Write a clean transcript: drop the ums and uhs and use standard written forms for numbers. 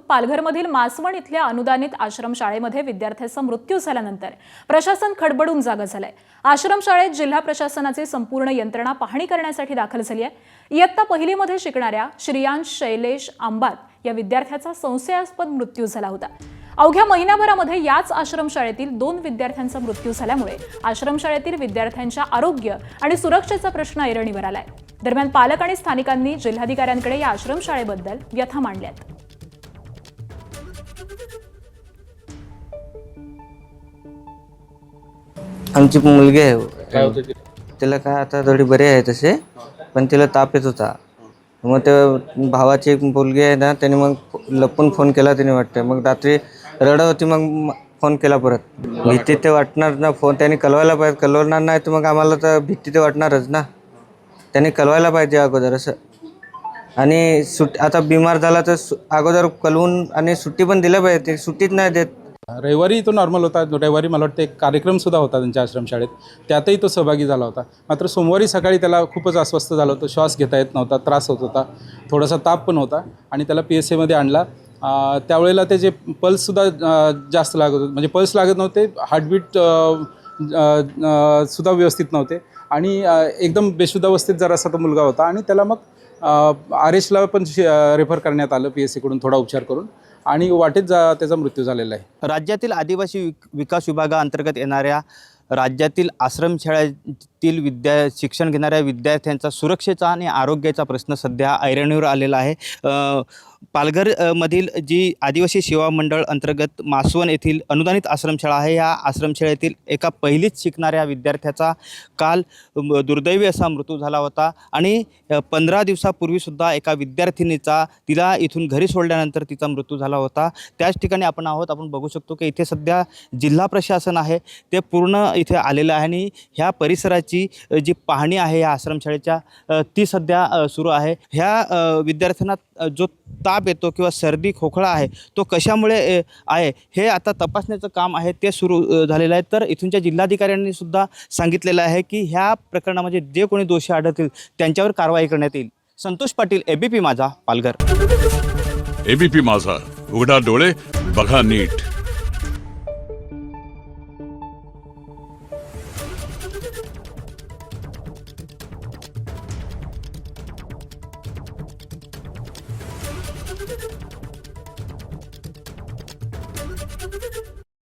पालघरमधील मासवण इथल्या अनुदानित आश्रमशाळेमध्ये विद्यार्थ्याचा मृत्यू झाल्यानंतर प्रशासन खडबडून जागं झालंय। आश्रमशाळेत जिल्हा प्रशासनाची संपूर्ण यंत्रणा पाहणी करण्यासाठी दाखल झाली आहे। इयत्ता पहिलीमध्ये शिकणाऱ्या श्रियांश शैलेश आंबात या विद्यार्थ्याचा संशयास्पद मृत्यू झाला होता। अवघ्या महिनाभरामध्ये याच आश्रमशाळेतील 2 विद्यार्थ्यांचा मृत्यू झाल्यामुळे आश्रमशाळेतील विद्यार्थ्यांच्या आरोग्य आणि सुरक्षेचा प्रश्न ऐरणीवर आलाय। दरम्यान पालक आणि स्थानिकांनी जिल्हाधिकाऱ्यांकडे या आश्रमशाळेबद्दल व्यथा मांडल्यात। आमची मुलगी आहे, तिला काय आता थोडी बरी आहे तसे, पण तिला ताप येत होता। मग ते भावाची एक मुलगी आहे ना, त्याने मग लपून फोन केला, त्याने वाटतं मग रात्री रडत होती, मग फोन केला परत। भीती ते वाटणार ना, फोन त्याने कळवायला पाहिजे, कळवणार नाही तर मग आम्हाला तर भीती ते वाटणारच ना, त्याने कळवायला पाहिजे अगोदर असं। आणि आता बिमार झाला तर अगोदर कळवून आणि सुट्टी पण दिल्या पाहिजे, ते सुट्टीच नाही देत। रविवारी तो नॉर्मल होता, रविवारी मला वाटतं एक कार्यक्रमसुद्धा होता त्यांच्या आश्रमशाळेत, त्यातही तो सहभागी झाला होता। मात्र सोमवारी सकाळी त्याला खूपच अस्वस्थ झालं होतं, श्वास घेता येत नव्हता, त्रास होत होता, थोडासा ताप पण होता आणि त्याला PSAमध्ये आणला। त्यावेळेला त्याचे पल्ससुद्धा जास्त लागत होते, म्हणजे पल्स लागत नव्हते, हार्टबीट सुद्धा व्यवस्थित नव्हते आणि एकदम बेशुद्ध अवस्थेत जरासा तो मुलगा होता आणि त्याला मग RH पण रेफर करण्यात आलं PSAकडून थोडा उपचार करून आणि वाटेत त्याचा मृत्यू झालेला आहे। राज्यातील आदिवासी विकास विभागाअंतर्गत येणाऱ्या राज्यातील आश्रमशाळेतील शिक्षण घेणाऱ्या विद्यार्थ्यांचा सुरक्षेचा आणि आरोग्याचा प्रश्न सध्या ऐरणीवर आलेला आहे। पालघर मधील जी आदिवासी सेवा मंडळ अंतर्गत मासवण येथील अनुदानित आश्रमशाळा आहे, या आश्रमशाळेतील एका पहिलीत शिकणाऱ्या विद्यार्थ्याचा काल दुर्दैवी असा मृत्यू झाला होता आणि 15 दिवसापूर्वीसुद्धा एका विद्यार्थिनीचा तिला इथून घरी सोडल्यानंतर तिचा मृत्यू झाला होता। त्याच ठिकाणी आपण बघू शकतो की इथे सध्या जिल्हा प्रशासन आहे ते पूर्ण इथे आलेलं आहे आणि ह्या परिसराची जी पाहणी आहे या आश्रमशाळेच्या ती सध्या सुरू आहे। ह्या विद्यार्थ्यांना जो ताप येतो किंवा सर्दी खोकला आहे तो कशामुळे आहे हे आता तपासण्याचं काम आहे ते सुरू झालेलं आहे। तर इथूनच्या जिल्हाधिकाऱ्यांनी सुद्धा सांगितलेलं आहे की ह्या प्रकरणामध्ये जे कोणी दोषी आढळतील त्यांच्यावर कारवाई करण्यात येईल। संतोष पाटील, ABP माझा, पालघर। ABP माझा, उघडा डोळे बघा नीट।